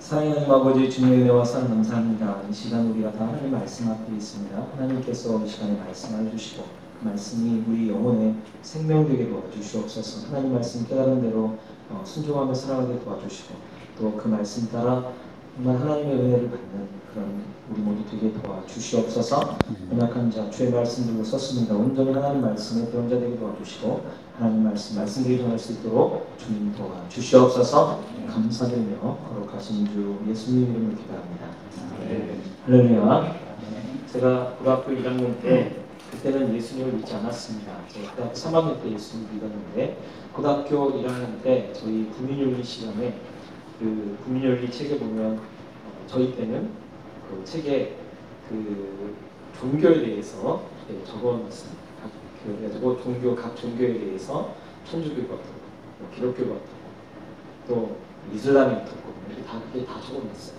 사랑하는 하나님 아버지 주님의 은혜와 사랑 감사합니다. 이 시간 우리가 다 하나님 말씀 앞에 있습니다. 하나님께서 이 시간에 말씀을 주시고 그 말씀이 우리 영혼에 생명되게 도와주시옵소서. 하나님 말씀 깨달은 대로 순종하며 살아가게 도와주시고 또 그 말씀 따라 정말 하나님의 은혜를 받는 그런 우리 모두 되게 도와주시옵소서. 연약한 자 주의 말씀 들고 섰습니다. 온전히 하나님 말씀에 배운 자 되게 도와주시고 하나님 말씀대로 전할 수 있도록 주님 도와주시옵소서. 감사드리며 거룩하신 주 예수님 이름으로 기도합니다. 할렐루야. 제가 고등학교 1학년 때 그때는 예수님을 믿지 않았습니다. 제가 고등학교 3학년 때 예수님을 믿었는데 고등학교 1학년 때 저희 국민윤리 시간에 그 국민윤리 책에 보면 저희 때는 그 책에 그 종교에 대해서 적어놨습니다. 그래가지고 각 종교에 대해서 천주교가 어떻고 기독교가 어떻고 또 이슬람이 어떻고 그게 다 적어놨어요.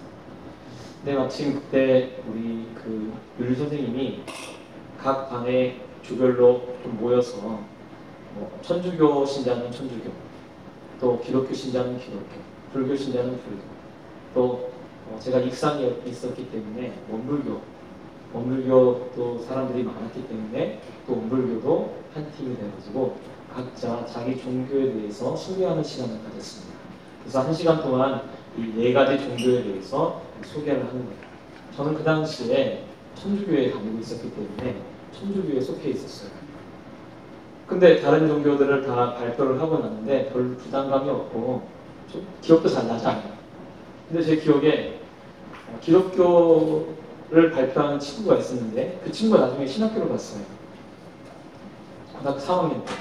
근데 마침 그때 우리 그 윤리 선생님이 각 반의 주별로 좀 모여서 천주교 신자는 천주교, 또 기독교 신자는 기독교, 불교 신자는 불교, 또 제가 익산에 있었기 때문에 원불교도 사람들이 많았기 때문에 또 원불교도 한 팀이 돼가지고 각자 자기 종교에 대해서 소개하는 시간을 가졌습니다. 그래서 1시간 동안 이 4가지 종교에 대해서 소개를 하는 거예요. 저는 그 당시에 천주교에 다니고 있었기 때문에 천주교에 속해 있었어요. 근데 다른 종교들을 다 발표를 하고 나는데 별 부담감이 없고 좀 기억도 잘 나지 않아요. 근데 제 기억에 기독교를 발표하는 친구가 있었는데 그 친구가 나중에 신학교를 갔어요. 고등학교 3학년 때.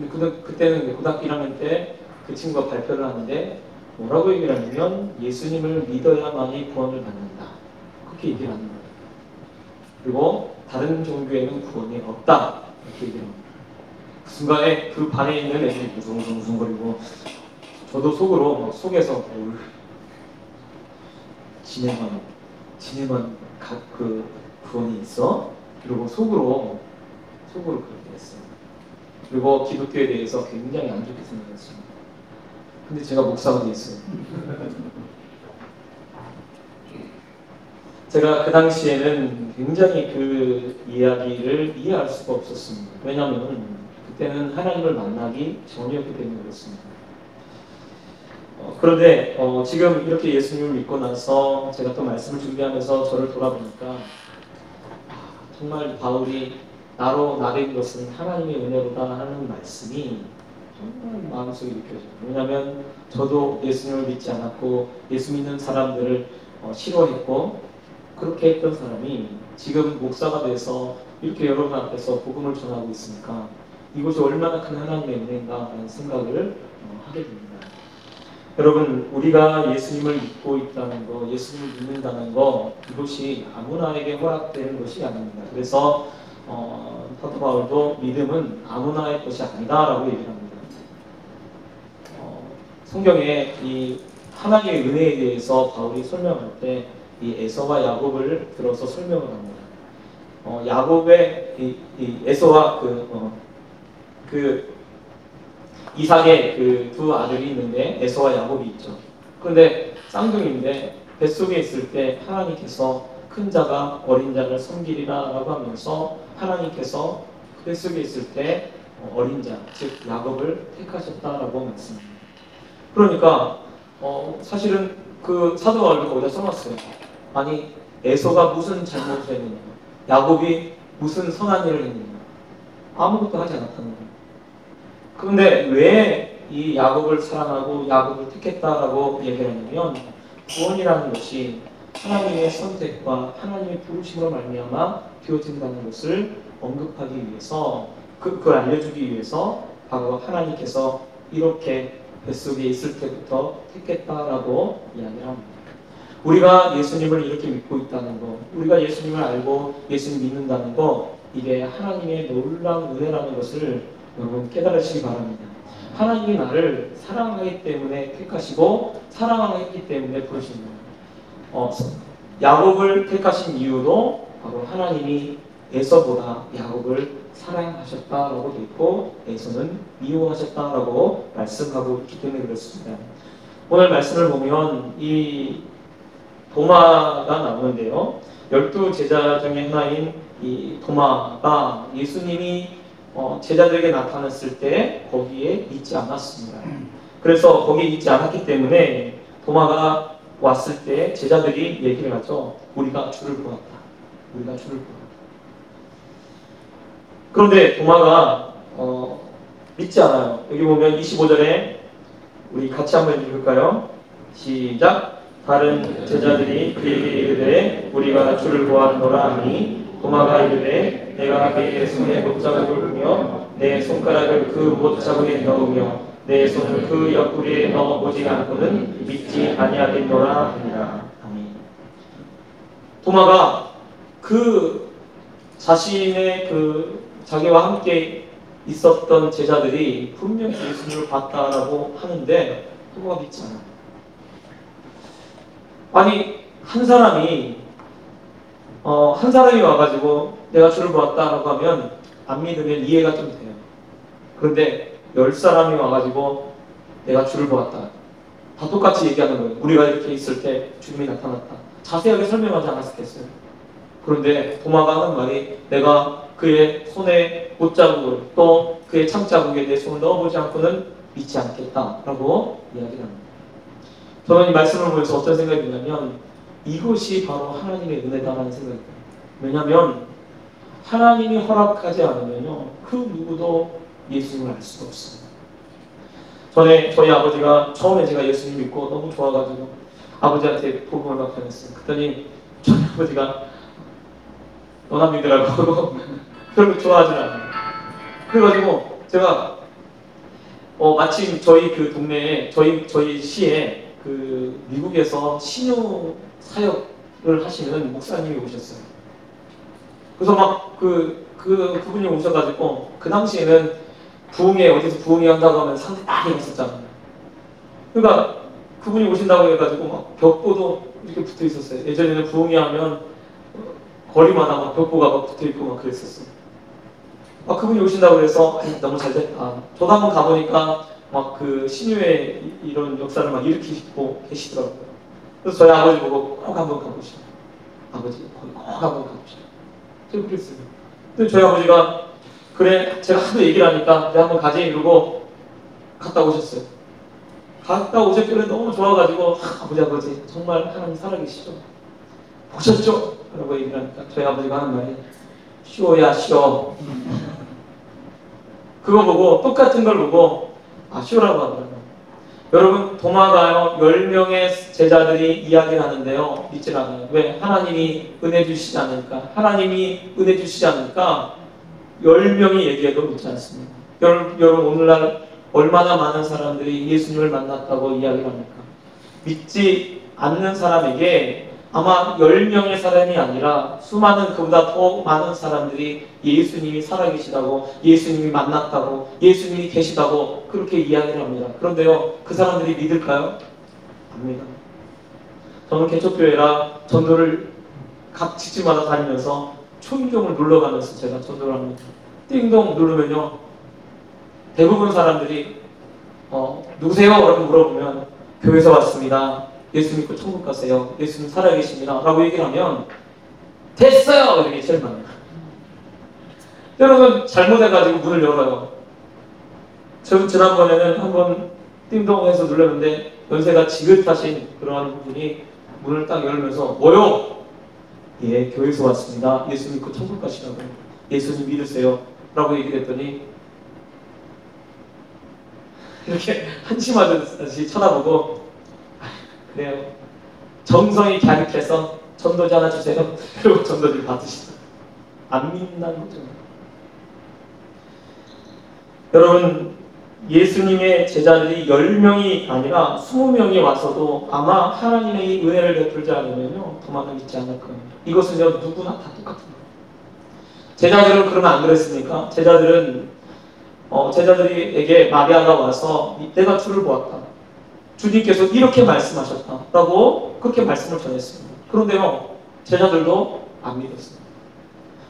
근데 그때는 고등학교 1학년 때 그 친구가 발표를 하는데 뭐라고 얘기를 하냐면 예수님을 믿어야만이 구원을 받는다. 그렇게 얘기를 하는 거예요. 그리고 다른 종교에는 구원이 없다. 이렇게 얘기를 합니다. 그 순간에 그 반에 있는 애들이 무성무성거리고 저도 속으로 속에서 지네만 그 구원이 있어? 그리고 속으로 그렇게 했어요. 그리고 기독교에 대해서 굉장히 안 좋게 생각했습니다. 근데 제가 목사가 돼 있어요. 제가 그 당시에는 굉장히 그 이야기를 이해할 수가 없었습니다. 왜냐하면 그때는 하나님을 만나기 전이었기 때문에 그렇습니다. 그런데 지금 이렇게 예수님을 믿고 나서 제가 또 말씀을 준비하면서 저를 돌아보니까 정말 바울이 나로 나된 것은 하나님의 은혜로다 하는 말씀이 정말 마음속에 느껴져요. 왜냐하면 저도 예수님을 믿지 않았고 예수 믿는 사람들을 싫어했고 그렇게 했던 사람이 지금 목사가 돼서 이렇게 여러분 앞에서 복음을 전하고 있으니까 이것이 얼마나 큰 하나님의 은혜인가 하는 생각을 하게 됩니다. 여러분, 우리가 예수님을 믿고 있다는 거, 예수님을 믿는다는 거 이것이 아무나에게 허락되는 것이 아닙니다. 그래서 사도 바울도 믿음은 아무나의 것이 아니다라고 얘기를 합니다. 성경에 이 하나님의 은혜에 대해서 바울이 설명할 때 이 에서와 야곱을 들어서 설명을 합니다. 야곱의 이 에서와 그 이삭의 그 두 아들이 있는데 에서와 야곱이 있죠. 그런데 쌍둥이인데 뱃속에 있을 때 하나님께서 큰 자가 어린 자를 섬기리라 라고 하면서 하나님께서 뱃속에 있을 때 어린 자, 즉 야곱을 택하셨다라고 말씀합니다. 그러니까 사실은 그 사도 바울도 거기다 써놨어요. 아니 에서가 무슨 잘못을 했느냐, 야곱이 무슨 선한 일을 했느냐, 아무것도 하지 않았다는 거예요. 그런데 왜 이 야곱을 사랑하고 야곱을 택했다라고 얘기하냐면 구원이라는 것이 하나님의 선택과 하나님의 부르심으로 말미암아 되어진다는 것을 언급하기 위해서 그걸 알려주기 위해서 바로 하나님께서 이렇게 뱃속에 있을 때부터 택했다라고 이야기를 합니다. 우리가 예수님을 이렇게 믿고 있다는 것, 우리가 예수님을 알고 예수님 믿는다는 것, 이게 하나님의 놀라운 은혜라는 것을 여러분 깨달으시기 바랍니다. 하나님이 나를 사랑하기 때문에 택하시고 사랑하기 때문에 부르신 거예요. 야곱을 택하신 이유도 바로 하나님이 에서보다 야곱을 사랑하셨다라고 되어 있고 에서는 미워하셨다라고 말씀하고 있기 때문에 그렇습니다. 오늘 말씀을 보면 이 도마가 나오는데요. 12제자 중에 하나인 이 도마가 예수님이 제자들에게 나타났을 때 거기에 있지 않았습니다. 그래서 거기에 있지 않았기 때문에 도마가 왔을 때 제자들이 얘기를 하죠. 우리가 주를 보았다. 우리가 주를 보았다. 그런데 도마가 믿지 않아요. 여기 보면 25절에 우리 같이 한번 읽을까요? 시작. 다른 제자들이 그에게 이르되 우리가 주를 보았노라 하니 도마가 이르되 내가 그의 손에 못자국을 보며 내 손가락을 그 못자국에 넣으며 내 손을 그 옆구리에 넣어보지 않고는 믿지 아니하겠노라 하니라. 아멘. 도마가 그 자신의 자기와 함께 있었던 제자들이 분명히 예수님을 봤다라고 하는데 도마가 믿지 않아요. 아니 한 사람이 와가지고 내가 주를 보았다라고 하면 안 믿으면 이해가 좀 돼요. 그런데 10사람이 와가지고 내가 주를 보았다. 다 똑같이 얘기하는 거예요. 우리가 이렇게 있을 때 주님이 나타났다. 자세하게 설명하지 않았겠어요. 그런데 도마가 하는 말이 내가 그의 손에 못자국을 또 그의 창자국에 내 손을 넣어보지 않고는 믿지 않겠다라고 이야기를 합니다. 저는 이 말씀을 보면서 어떤 생각이 드냐면 이것이 바로 하나님의 은혜다라는 생각이 들어요. 왜냐하면 하나님이 허락하지 않으면요 그 누구도 예수님을 알 수가 없어요. 전에 저희 아버지가 처음에 제가 예수님 믿고 너무 좋아가지고 아버지한테 복음을 막 전했어요. 그랬더니 저희 아버지가 너나 믿으라고 하고 별로 좋아하지 않아요. 그래가지고 제가 마침 저희 그 동네에 저희 시에 그 미국에서 신유 사역을 하시는 목사님이 오셨어요. 그래서 막 그분이 오셔가지고 그 당시에는 부흥회 어디서 부흥회 한다고 하면 상대 딱 일었었잖아요. 그러니까 그분이 오신다고 해가지고 막 벽보도 이렇게 붙어 있었어요. 예전에는 부흥회 하면 거리마다 막 벽보가 막 붙어 있고 막 그랬었어요. 막 그분이 오신다고 해서 너무 잘 됐다. 저도 한번 가보니까 막 그 신유의 이런 역사를 막 일으키고 계시더라고요. 그래서 저희 아버지 보고 꼭 한번 가보시오. 아버지 거기 꼭 한번 가보시오. 제가 그랬어요. 근데 저희 아버지가 그래 제가 하도 얘기를 하니까 내가 한번 가지 이러고 갔다 오셨어요. 갔다 오셨길래 너무 좋아가지고 아버지 정말 하나님 살아계시죠? 보셨죠? 라고 얘기를 하니까 저희 아버지가 하는 말이 쉬어야 쉬어. 그거 보고 똑같은 걸 보고 쉬어라고 하더라고요. 여러분 도마가요 10명의 제자들이 이야기를 하는데요 믿질 않아요. 왜? 하나님이 은혜 주시지 않으니까. 하나님이 은혜 주시지 않으니까 10명이 얘기해도 믿지 않습니다. 여러분 오늘날 얼마나 많은 사람들이 예수님을 만났다고 이야기를 합니까? 믿지 않는 사람에게 아마 10명의 사람이 아니라 수많은 그보다 더 많은 사람들이 예수님이 살아계시다고 예수님이 만났다고 예수님이 계시다고 그렇게 이야기를 합니다. 그런데요 그 사람들이 믿을까요? 안 믿어요. 저는 개척교회라 전도를 각 직지마다 다니면서 초인종을 눌러가면서 제가 전도를 합니다. 띵동 누르면요 대부분 사람들이 누구세요? 라고 물어보면 교회에서 왔습니다. 예수 믿고 천국 가세요. 예수님 살아계십니다. 라고 얘기를 하면 됐어요! 이렇게 제일 많아요. 여러분 잘못해가지고 문을 열어요. 지난번에는 한번 띵동 해서 눌렀는데 연세가 지긋하신 그러한 분이 문을 딱 열면서 뭐요? 예, 교회에서 왔습니다. 예수 믿고 천국 가시라고. 예수님 믿으세요. 라고 얘기를 했더니 이렇게 한심하듯이 쳐다보고 그래요. 정성이 갸륵해서 전도지 하나 주세요. 그리고 전도지를 받으시다. 안 믿는다는 거죠. 여러분 예수님의 제자들이 10명이 아니라 20명이 와서도 아마 하나님의 은혜를 베풀지 않으면요 도마는 믿지 않을 거예요. 이것은 누구나 다 똑같은 거예요. 제자들은 그러면 안 그랬습니까? 제자들에게 마리아가 와서 내가 주를 보았다. 주님께서 이렇게 말씀하셨다라고 그렇게 말씀을 전했습니다. 그런데요 제자들도 안 믿었어요.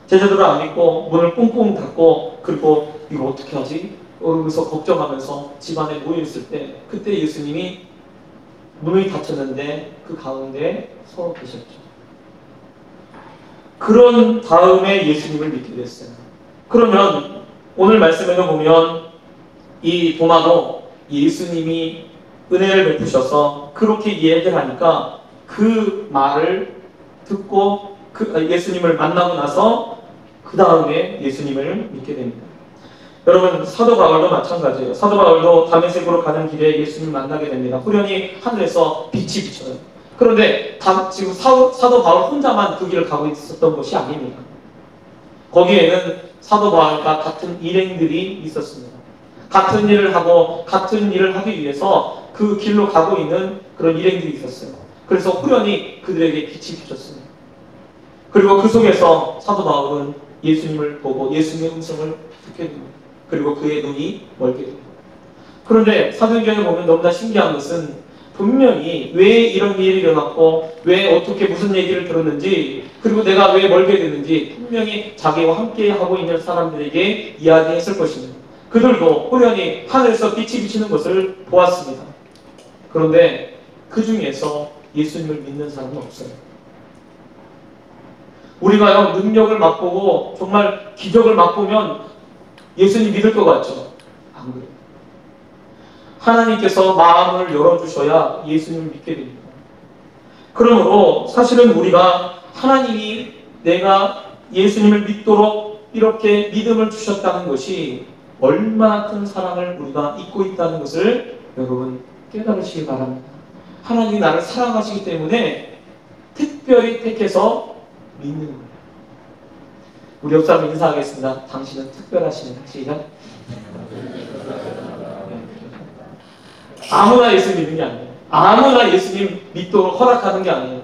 제자들은 안 믿고 문을 꽁꽁 닫고 그리고 이거 어떻게 하지? 그러면서 걱정하면서 집안에 모여있을 때 그때 예수님이 문이 닫혔는데 그 가운데 서로 계셨죠. 그런 다음에 예수님을 믿게 됐어요. 그러면 오늘 말씀에도 보면 이 도마도 예수님이 은혜를 베푸셔서 그렇게 이야기를 하니까 그 말을 듣고 예수님을 만나고 나서 그 다음에 예수님을 믿게 됩니다. 여러분, 사도 바울도 마찬가지예요. 사도 바울도 다메섹으로 가는 길에 예수님 만나게 됩니다. 후련히 하늘에서 빛이 비쳐요. 그런데 지금 사도 바울 혼자만 그 길을 가고 있었던 것이 아닙니다. 거기에는 사도 바울과 같은 일행들이 있었습니다. 같은 일을 하고 같은 일을 하기 위해서 그 길로 가고 있는 그런 일행들이 있었어요. 그래서 후련히 그들에게 빛이 비쳤습니다. 그리고 그 속에서 사도 바울은 예수님을 보고 예수님의 음성을 듣게 됩니다. 그리고 그의 눈이 멀게 됩니다. 그런데 사도행전을 보면 너무나 신기한 것은 분명히 왜 이런 일이 일어났고 왜 어떻게 무슨 얘기를 들었는지 그리고 내가 왜 멀게 됐는지 분명히 자기와 함께 하고 있는 사람들에게 이야기했을 것입니다. 그들도 후련히 하늘에서 빛이 비치는 것을 보았습니다. 그런데 그 중에서 예수님을 믿는 사람은 없어요. 우리가요, 능력을 맛보고 정말 기적을 맛보면 예수님 믿을 것 같죠? 안 그래요. 하나님께서 마음을 열어주셔야 예수님을 믿게 됩니다. 그러므로 사실은 우리가 하나님이 내가 예수님을 믿도록 이렇게 믿음을 주셨다는 것이 얼마나 큰 사랑을 우리가 잊고 있다는 것을 여러분 깨달으시기 바랍니다. 하나님이 나를 사랑하시기 때문에 특별히 택해서 믿는 거예요. 우리 옆 사람 인사하겠습니다. 당신은 특별하십니다. 시작. 아무나 예수님 믿는 게 아니에요. 아무나 예수님 믿도록 허락하는 게 아니에요.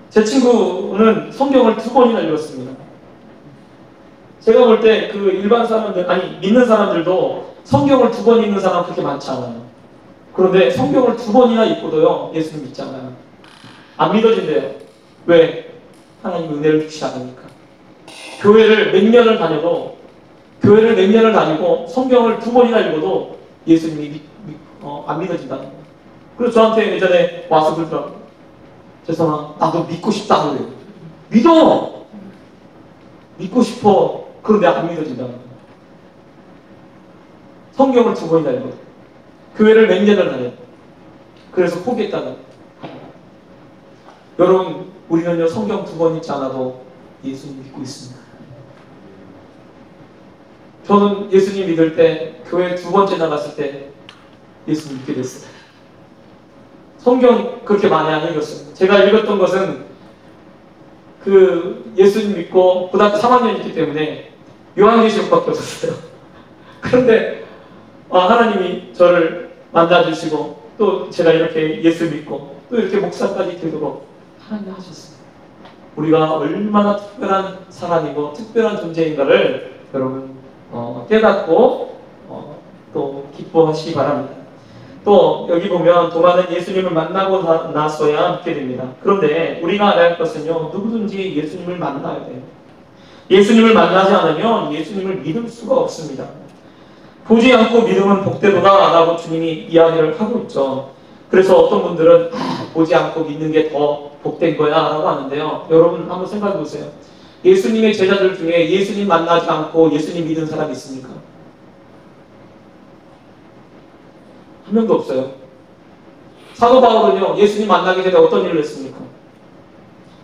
제 친구는 성경을 2번이나 읽었습니다. 제가 볼 때 그 일반 사람들, 아니 믿는 사람들도 성경을 2번 읽는 사람 그렇게 많지 않아요. 그런데 성경을 2번이나 읽고도요 예수님 믿잖아요. 안 믿어진대요. 왜? 하나님 은혜를 주시지 않으니까. 교회를 몇 년을 다니고 성경을 2번이나 읽어도 예수님이 안 믿어진다는 거예요. 그래서 저한테 예전에 와서 그러더라고요. 죄송합니다. 나도 믿고 싶다 그래요. 믿어! 믿고 싶어. 그런데 안 믿어진다는 거예요. 성경을 2번이나 읽어도. 교회를 몇 년을 다녀요. 그래서 포기했다는 거예요. 여러분, 우리는요 성경 2번 읽지 않아도 예수님 믿고 있습니다. 저는 예수님 믿을 때 교회 2번째 나갔을 때 예수님 믿게 됐어요. 성경 그렇게 많이 안 읽었어요. 제가 읽었던 것은 그 예수님 믿고 고등학교 3학년이기 때문에 요한계시록밖에 없었어요. 그런데 하나님이 저를 만나주시고 또 제가 이렇게 예수 믿고 또 이렇게 목사까지 되도록 하나님 하셨어요. 우리가 얼마나 특별한 사람이고 특별한 존재인가를 여러분 깨닫고 또 기뻐하시기 바랍니다. 또 여기 보면 도마는 예수님을 만나고 나서야 믿게 됩니다. 그런데 우리가 알아야 할 것은요 누구든지 예수님을 만나야 돼요. 예수님을 만나지 않으면 예수님을 믿을 수가 없습니다. 보지 않고 믿으면 복되도다 라고 주님이 이야기를 하고 있죠. 그래서 어떤 분들은 보지 않고 믿는 게 더 복된 거야 라고 하는데요. 여러분 한번 생각해 보세요. 예수님의 제자들 중에 예수님 만나지 않고 예수님 믿은 사람이 있습니까? 한 명도 없어요. 사도 바울은요 예수님 만나기 전에 어떤 일을 했습니까?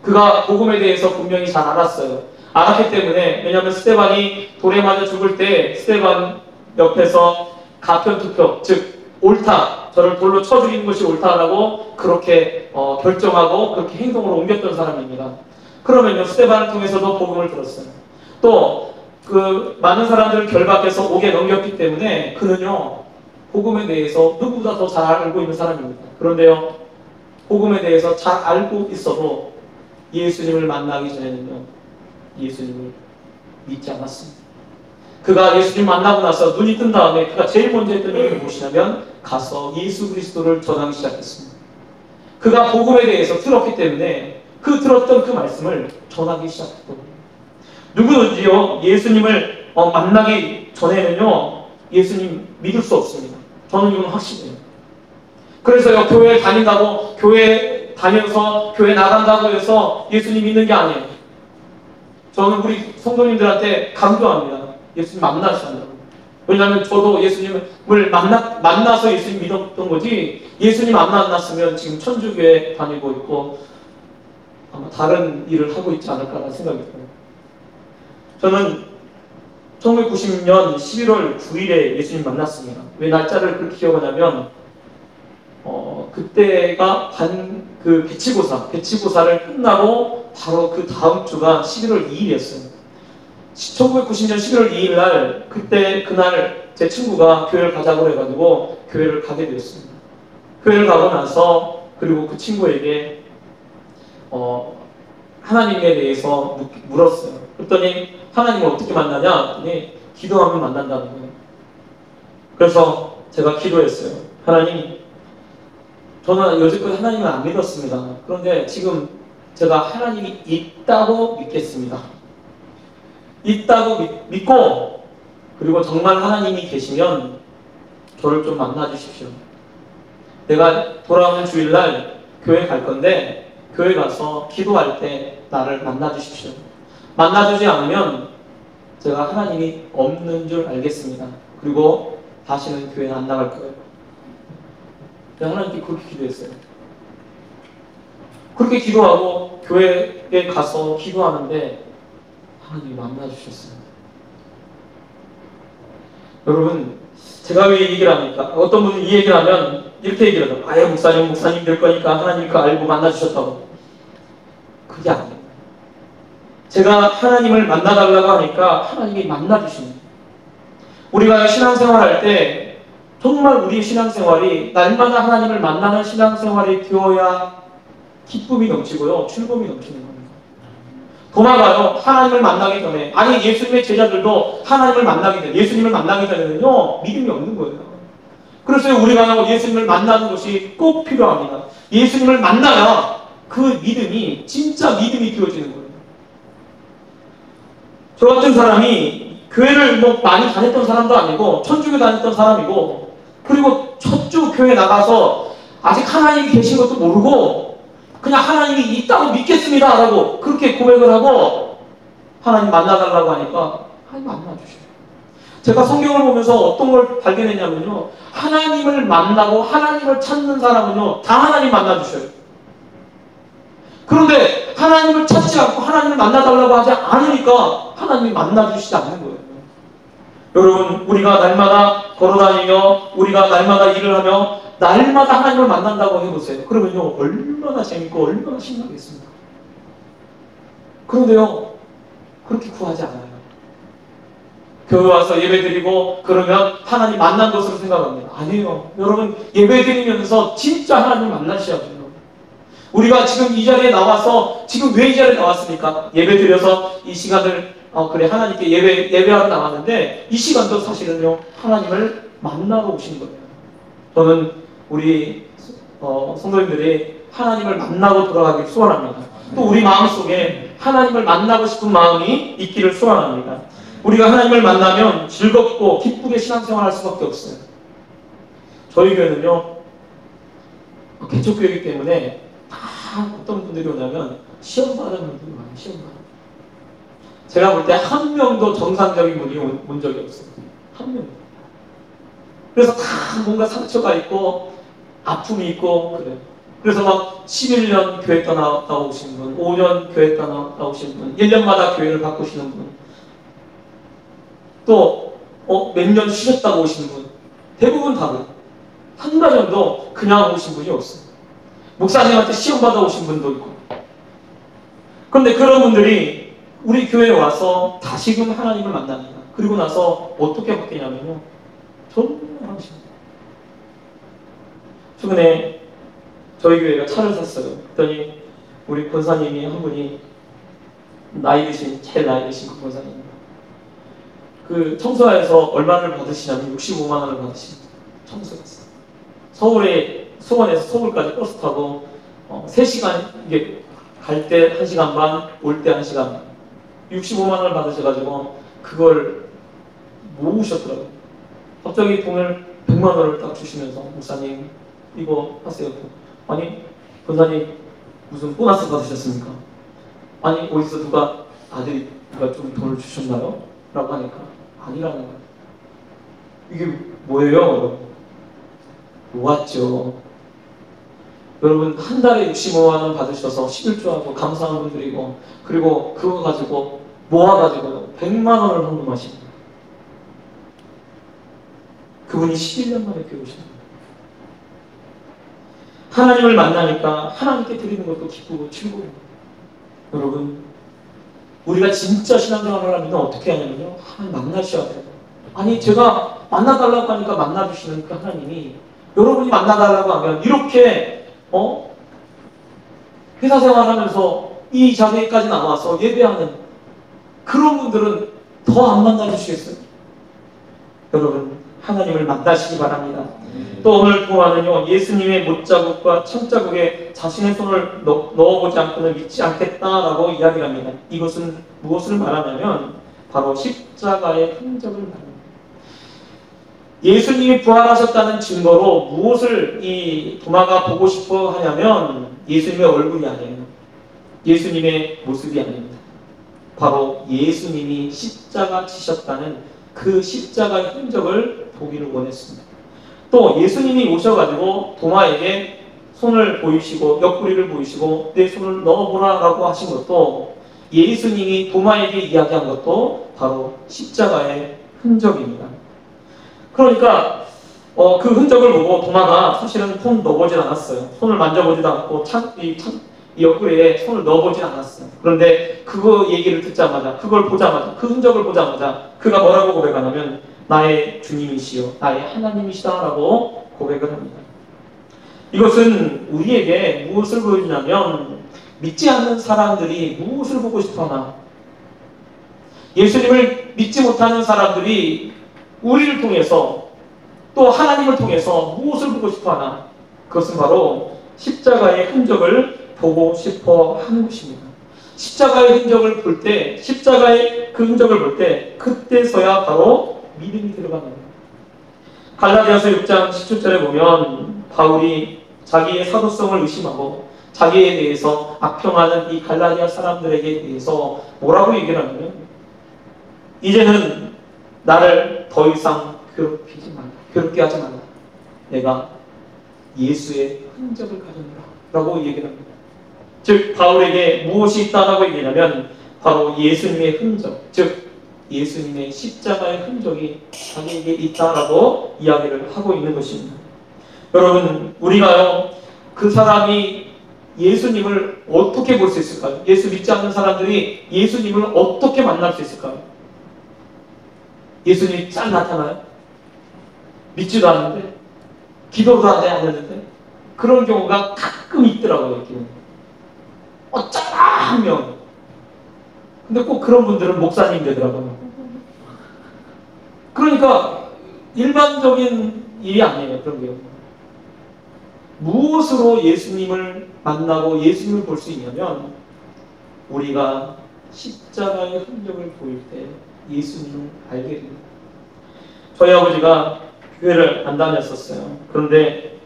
그가 복음에 대해서 분명히 잘 알았어요. 알았기 때문에, 왜냐하면 스데반이 돌에 맞아 죽을 때 스데반 옆에서 가편투표, 즉 옳다, 저를 돌로 쳐 죽이는 것이 옳다라고 그렇게 결정하고 그렇게 행동으로 옮겼던 사람입니다. 그러면요 스데반을 통해서도 복음을 들었어요. 또 그 많은 사람들을 결박해서 옥에 넘겼기 때문에 그는요 복음에 대해서 누구보다 더 잘 알고 있는 사람입니다. 그런데요 복음에 대해서 잘 알고 있어도 예수님을 만나기 전에는요 예수님을 믿지 않았습니다. 그가 예수님 만나고 나서 눈이 뜬 다음에 그가 제일 먼저 했던 일이 무엇이냐면 가서 예수 그리스도를 전하기 시작했습니다. 그가 복음에 대해서 들었기 때문에 들었던 그 말씀을 전하기 시작했던 거예요. 누구든지요 예수님을 만나기 전에는요 예수님 믿을 수 없습니다. 저는 이건 확신해요. 그래서요, 교회 다닌다고, 교회 다녀서 교회 나간다고 해서 예수님 믿는 게 아니에요. 저는 우리 성도님들한테 강조합니다. 예수님 만나셔야 한다고. 왜냐하면 저도 예수님을 만나서 예수님 믿었던 거지, 예수님 안 만났으면 지금 천주교에 다니고 있고 아마 다른 일을 하고 있지 않을까라는 생각이 들어요. 저는 1990년 11월 9일에 예수님 만났습니다. 왜 날짜를 그렇게 기억하냐면 그때가 배치고사를 끝나고 바로 그 다음 주가 11월 2일이었어요. 1990년 11월 2일 날, 그날 제 친구가 교회를 가자고 해가지고 교회를 가게 되었습니다. 교회를 가고 나서, 그리고 그 친구에게 하나님에 대해서 물었어요. 그랬더니 하나님을 어떻게 만나냐? 기도하면 만난다는 거예요. 그래서 제가 기도했어요. 하나님, 저는 여지껏 하나님을 안 믿었습니다. 그런데 지금 제가 하나님이 있다고 믿겠습니다. 있다고 믿고, 그리고 정말 하나님이 계시면 저를 좀 만나 주십시오. 내가 돌아오는 주일날 교회 갈 건데 교회 가서 기도할 때 나를 만나 주십시오. 만나 주지 않으면 제가 하나님이 없는 줄 알겠습니다. 그리고 다시는 교회 안 나갈 거예요. 하나님께 그렇게 기도했어요. 그렇게 기도하고 교회에 가서 기도하는데 하나님이 만나 주셨어요. 여러분, 제가 왜 이 얘기를 합니까? 어떤 분은 이 얘기를 하면 이렇게 얘기를 하죠. 아예 목사님 될 거니까 하나님 그 알고 만나 주셨다고. 그게 아니에요. 제가 하나님을 만나달라고 하니까 하나님이 만나 주시는 거예요. 우리가 신앙생활 할 때 정말 우리의 신앙생활이 날마다 하나님을 만나는 신앙생활이 되어야 기쁨이 넘치고요, 즐거움이 넘치는 겁니다. 도마가요, 하나님을 만나기 전에, 아니 예수님의 제자들도 하나님을 만나기 전에, 예수님을 만나기 전에는요, 믿음이 없는 거예요. 그래서 우리가 예수님을 만나는 것이 꼭 필요합니다. 예수님을 만나야 그 믿음이 진짜 믿음이 되어지는 거예요. 저 같은 사람이 교회를 많이 다녔던 사람도 아니고 천주교 다녔던 사람이고, 그리고 첫 주 교회 나가서 아직 하나님이 계신 것도 모르고 그냥 하나님이 있다고 믿겠습니다 라고 그렇게 고백을 하고 하나님 만나달라고 하니까 하나님 만나주셔요. 제가 성경을 보면서 어떤 걸 발견했냐면요, 하나님을 만나고 하나님을 찾는 사람은요 다 하나님 만나주셔요. 그런데 하나님을 찾지 않고 하나님을 만나달라고 하지 않으니까 하나님이 만나주시지 않는 거예요. 여러분, 우리가 날마다 걸어다니며 우리가 날마다 일을 하며 날마다 하나님을 만난다고 해보세요. 그러면요 얼마나 재밌고 얼마나 신나겠습니까? 그런데요 그렇게 구하지 않아요. 교회 와서 예배 드리고 그러면 하나님 만난 것으로 생각합니다. 아니에요. 여러분, 예배 드리면서 진짜 하나님을 만나셔야 돼요. 우리가 지금 이 자리에 나와서, 지금 왜 이 자리에 나왔습니까? 예배 드려서 이 시간을 그래 하나님께 예배하러 나왔는데, 이 시간도 사실은요 하나님을 만나러 오신 거예요. 저는 우리 성도님들이 하나님을 만나고 돌아가길 소원합니다. 또 우리 마음속에 하나님을 만나고 싶은 마음이 있기를 소원합니다. 우리가 하나님을 만나면 즐겁고 기쁘게 신앙생활할 수밖에 없어요. 저희 교회는요 개척교회이기 때문에 다 어떤 분들이 오냐면 시험 받은 분들이 많아요. 시험 받은. 제가 볼 때 한 명도 정상적인 분이 온 적이 없어요. 한 명도. 그래서 다 뭔가 상처가 있고 아픔이 있고 그래요. 그래서 막 11년 교회 떠나갔다 오신 분, 5년 교회 떠나갔다 오신 분, 1년마다 교회를 바꾸시는 분, 또 몇 년 쉬셨다고 오신 분, 대부분 다르요. 한 가정도 그냥 오신 분이 없어요. 목사님한테 시험 받아 오신 분도 있고. 그런데 그런 분들이 우리 교회에 와서 다시금 하나님을 만납니다. 그리고 나서 어떻게 바뀌냐면요, 정말 하십니다. 최근에 저희 교회가 차를 샀어요. 그랬더니 우리 권사님이 한 분이 제일 나이 드신 그 권사님, 그 청소하에서 얼마를 받으시냐면 65만 원을 받으십니다. 청소해서 서울에, 수원에서 서울까지 버스 타고 3시간, 이게 갈 때 1시간 반, 올 때 1시간 반, 65만 원을 받으셔가지고 그걸 모으셨더라고요. 갑자기 돈을 100만 원을 딱 주시면서, 목사님 이거 하세요. 아니 권사님 무슨 보너스 받으셨습니까? 아니 어디서 누가 아들이 누가 좀 돈을 주셨나요? 라고 하니까 아니라는 거예요. 이게 뭐예요? 모았죠. 여러분 한 달에 65만 원 받으셔서 11조하고 감사한 분들이고 그리고 그거 가지고 모아가지고 100만 원을 헌금하시는 거예요. 그분이 11년 만에 배우시는 거예요. 하나님을 만나니까 하나님께 드리는 것도 기쁘고 즐거워요. 여러분 우리가 진짜 신앙생활을 하려면 어떻게 하냐면요. 하나님 만나셔야 돼요. 아니 제가 만나달라고 하니까 만나주시는 그 하나님이 여러분이 만나달라고 하면 이렇게 회사 생활하면서 이 자리까지 나와서 예배하는 그런 분들은 더 안 만나주시겠어요? 여러분 하나님을 만나시기 바랍니다. 또 오늘 보아는요 예수님의 못자국과 천자국에 자신의 손을 넣어보지 않고는 믿지 않겠다라고 이야기를 합니다. 이것은 무엇을 말하냐면 바로 십자가의 흔적을 말합니다. 예수님이 부활하셨다는 증거로 무엇을 이 도마가 보고 싶어 하냐면 예수님의 얼굴이 아니에요. 예수님의 모습이 아닙니다. 바로 예수님이 십자가 지셨다는 그 십자가의 흔적을 보기를 원했습니다. 또 예수님이 오셔가지고 도마에게 손을 보이시고 옆구리를 보이시고 내 손을 넣어보라라고 하신 것도 예수님이 도마에게 이야기한 것도 바로 십자가의 흔적입니다. 그러니까 그 흔적을 보고 도마가 사실은 손 넣어보진 않았어요. 손을 만져보지도 않고 이 옆구리에 손을 넣어보진 않았어요. 그런데 그거 얘기를 듣자마자 그걸 보자마자 그 흔적을 보자마자 그가 뭐라고 고백하냐면 나의 주님이시여 나의 하나님이시다라고 고백을 합니다. 이것은 우리에게 무엇을 보여주냐면 믿지 않는 사람들이 무엇을 보고 싶어하나 예수님을 믿지 못하는 사람들이 우리를 통해서 또 하나님을 통해서 무엇을 보고 싶어하나 그것은 바로 십자가의 흔적을 보고 싶어 하는 것입니다. 십자가의 흔적을 볼 때 십자가의 그 흔적을 볼 때 그때서야 바로 믿음이 들어가는 거예요. 갈라디아서 6장 17절에 보면 바울이 자기의 사도성을 의심하고 자기에 대해서 악평하는 이 갈라디아 사람들에게 대해서 뭐라고 얘기를 하냐면 이제는 나를 더 이상 괴롭히지 말라. 괴롭게 하지 말라. 내가 예수의 흔적을 가졌노라 라고 얘기를 합니다. 즉 바울에게 무엇이 있다라고 얘기하냐면 바로 예수님의 흔적, 즉 예수님의 십자가의 흔적이 자기에게 있다라고 이야기를 하고 있는 것입니다. 여러분 우리가요 그 사람이 예수님을 어떻게 볼 수 있을까요? 예수 믿지 않는 사람들이 예수님을 어떻게 만날 수 있을까요? 예수님이 잘 나타나요? 믿지도 않는데 기도도 안 했는데 그런 경우가 가끔 있더라고요. 어쩌다 한 명. 근데 꼭 그런 분들은 목사님 되더라고요. 그러니까 일반적인 일이 아니에요. 그런 게. 무엇으로 예수님을 만나고 예수님을 볼 수 있냐면 우리가 십자가의 흔적을 보일 때 예수님을 알게 됩니다. 저희 아버지가 교회를 안 다녔었어요. 그런데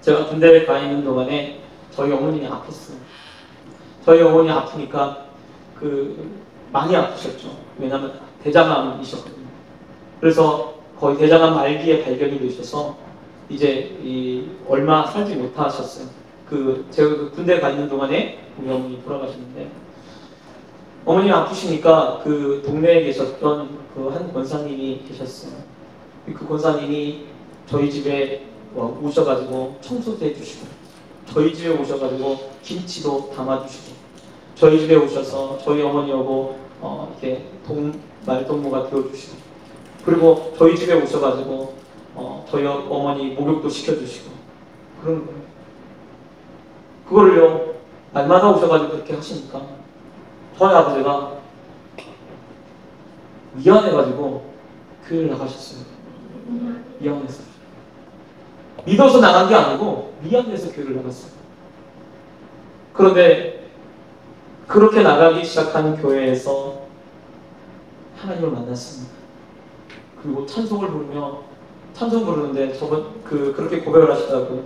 제가 군대에 가 있는 동안에 저희 어머님이 아팠어요. 저희 어머니 아프니까 많이 아프셨죠. 왜냐하면 대장암이셨거든요. 그래서 거의 대장암 말기에 발견이 되셔서 이제 얼마 살지 못하셨어요. 제가 군대에 가 있는 동안에 우리 어머니 돌아가셨는데 어머니 아프시니까 그 동네에 계셨던 그 한 권사님이 계셨어요. 그 권사님이 저희 집에 오셔가지고 청소도 해주시고 저희 집에 오셔가지고 김치도 담아주시고 저희 집에 오셔서 저희 어머니하고 이렇게 말동무가 되어주시고 그리고 저희 집에 오셔가지고 저희 어머니 목욕도 시켜주시고 그런 거예요. 그거를요 날마다 오셔가지고 그렇게 하시니까 저희 아버지가 미안해가지고 교회를 나가셨어요. 미안해서. 믿어서 나간 게 아니고 미안해서 교회를 나갔어요. 그런데 그렇게 나가기 시작한 교회에서 하나님을 만났습니다. 그리고 찬송을 부르며 찬송 부르는데 그렇게 고백을 하시더라고요.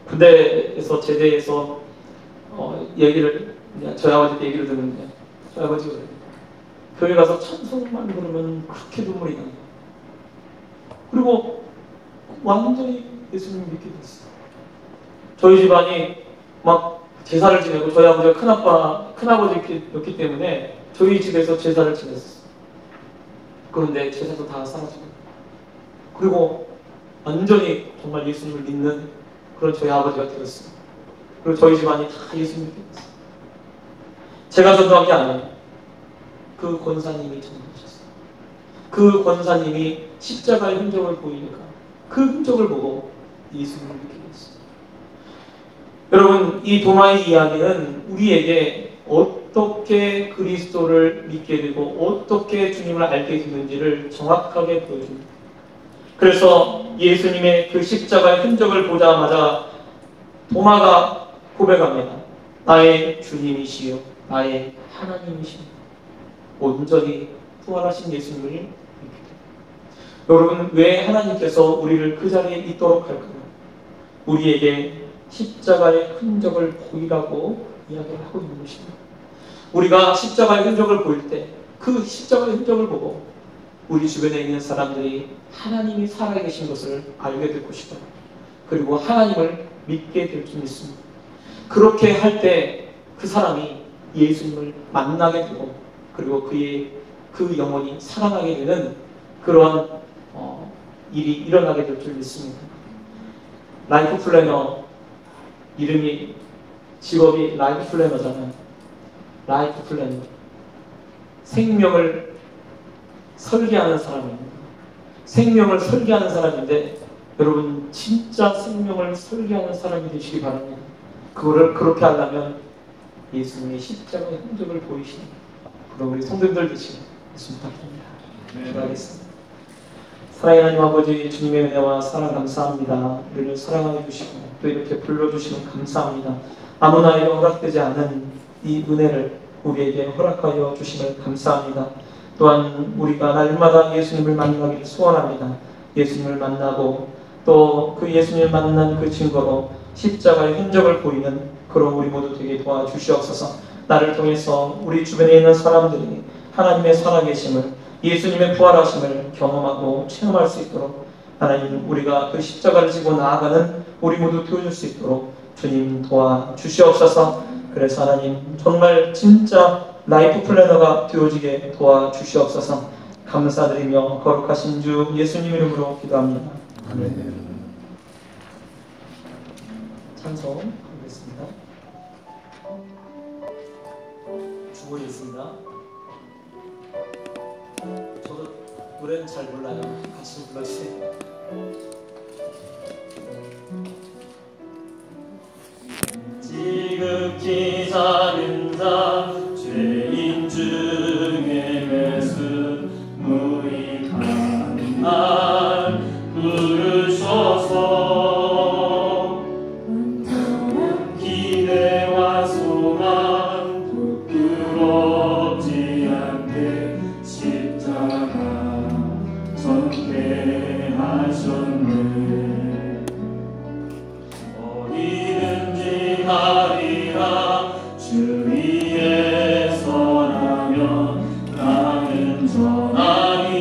군대에서 제대해서 저희 아버지한테 얘기를 듣는데 저희 아버지가 그래요. 교회 가서 찬송만 부르면 그렇게 눈물이 나요. 그리고 완전히 예수님 믿게 됐어요. 저희 집안이 막 제사를 지내고 저희 아버지가 큰아버지였기 때문에 저희 집에서 제사를 지냈어요. 그런데 제사도 다 사라지고 그리고 완전히 정말 예수님을 믿는 그런 저희 아버지가 되었어요. 그리고 저희 집안이 다 예수님 믿게 됐어요. 제가 전도한 게 아니에요. 그 권사님이 전도하셨어요. 그 권사님이 십자가의 흔적을 보이니까 그 흔적을 보고 예수님을 믿게 됐어요. 여러분, 이 도마의 이야기는 우리에게 어떻게 그리스도를 믿게 되고 어떻게 주님을 알게 되는지를 정확하게 보여줍니다. 그래서 예수님의 그 십자가의 흔적을 보자마자 도마가 고백합니다. 나의 주님이시요 나의 하나님이시요. 온전히 부활하신 예수님을 믿게 됩니다. 여러분, 왜 하나님께서 우리를 그 자리에 있도록 할까요? 우리에게 십자가의 흔적을 보이라고 이야기를 하고 있는 것입니다. 우리가 십자가의 흔적을 보일 때 그 십자가의 흔적을 보고 우리 주변에 있는 사람들이 하나님이 살아계신 것을 알게 될 것이다. 그리고 하나님을 믿게 될 줄 믿습니다. 그렇게 할 때 그 사람이 예수님을 만나게 되고 그리고 그 영혼이 살아나게 되는 그런 일이 일어나게 될 줄 믿습니다. 라이프 플래너 직업이 라이프 플래너잖아요. 라이프 플래너. 생명을 설계하는 사람입니다. 생명을 설계하는 사람인데 여러분 진짜 생명을 설계하는 사람이 되시기 바랍니다. 그거를 그렇게 하려면 예수님의 십자가의 흔적을 보이시는 그런 우리 성도님들 되시길 예수님 부탁드립니다. 기도하겠습니다. 사랑의 하나님 아버지, 주님의 은혜와 사랑 감사합니다. 우리를 사랑하여 주시고 또 이렇게 불러주시면 감사합니다. 아무나에게 허락되지 않은 이 은혜를 우리에게 허락하여 주심을 감사합니다. 또한 우리가 날마다 예수님을 만나기를 소원합니다. 예수님을 만나고 또 그 예수님을 만난 그 증거로 십자가의 흔적을 보이는 그런 우리 모두 되게 도와주시옵소서. 나를 통해서 우리 주변에 있는 사람들이 하나님의 살아계심을, 예수님의 부활하심을 경험하고 체험할 수 있도록 하나님, 우리가 그 십자가를 지고 나아가는 우리 모두 되어줄 수 있도록 주님 도와주시옵소서. 그래서 하나님 정말 진짜 라이프 플래너가 되어지게 도와주시옵소서. 감사드리며 거룩하신 주 예수님 이름으로 기도합니다. 아멘. 찬송하겠습니다. 주고 있습니다. 저도 노래는 잘 몰라요. 같이 불러주세요. 지극히 작은 자 죄인 중에 매수 무익한 날 부르셔서 기대와 소망 부끄럽지 않게 십자가 전개하셨네. 어디든지 가리라 주 위에 서라면 나는 전하니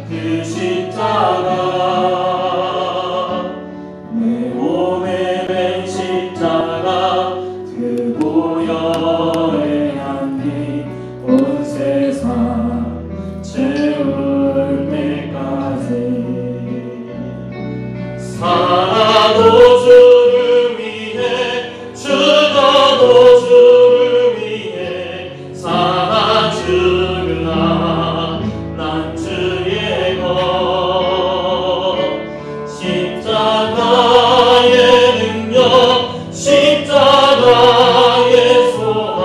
그 십자가 내 몸에 맨 십자가 그 보혈의 향기 온 세상 채울 때까지 살아도 주를 위해 죽어도 주를 위해 살아 죽으라 난 주의 것 십자가의 능력 십자가의 소망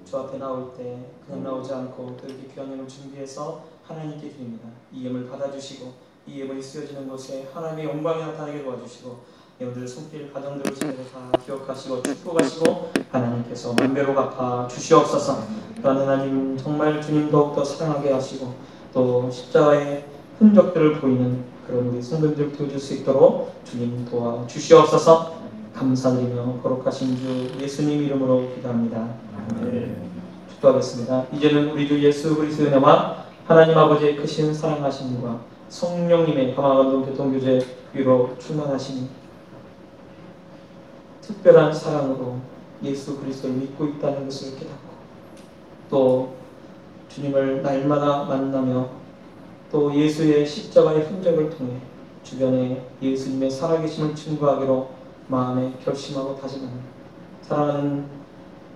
주 앞에 나올 때 그냥 나오지 않고 또 이렇게 귀한 예물 준비해서 하나님께 드립니다. 이 예물 받아주시고 이 예물이 쓰여지는 곳에 하나님의 영광이 나타나게 도와주시고 여러분들 손길 가정들을 다 기억하시고 축복하시고 하나님께서 만배로 갚아 주시옵소서. 그러나 하나님 정말 주님 더욱더 사랑하게 하시고 또 십자가의 흔적들을 보이는 그런 우리 성도들 보여줄 수 있도록 주님 도와 주시옵소서. 감사드리며 거룩하신 주 예수님 이름으로 기도합니다. 축도하겠습니다. 이제는 우리 주 예수 그리스도의 은혜와 하나님 아버지의 크신 사랑하심과 성령님의 감화감동 교통교제 위로 충만하시니 특별한 사랑으로 예수 그리스도를 믿고 있다는 것을 깨닫고 또 주님을 날마다 만나며 또 예수의 십자가의 흔적을 통해 주변에 예수님의 살아계심을 증거하기로 마음에 결심하고 다짐합니다. 사랑하는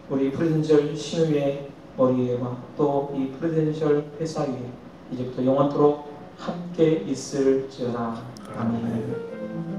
우리 프리덴셜 신우의 머리에와 또 이 프리덴셜 회사 위에 이제부터 영원토록 함께 있을지어다. 아멘.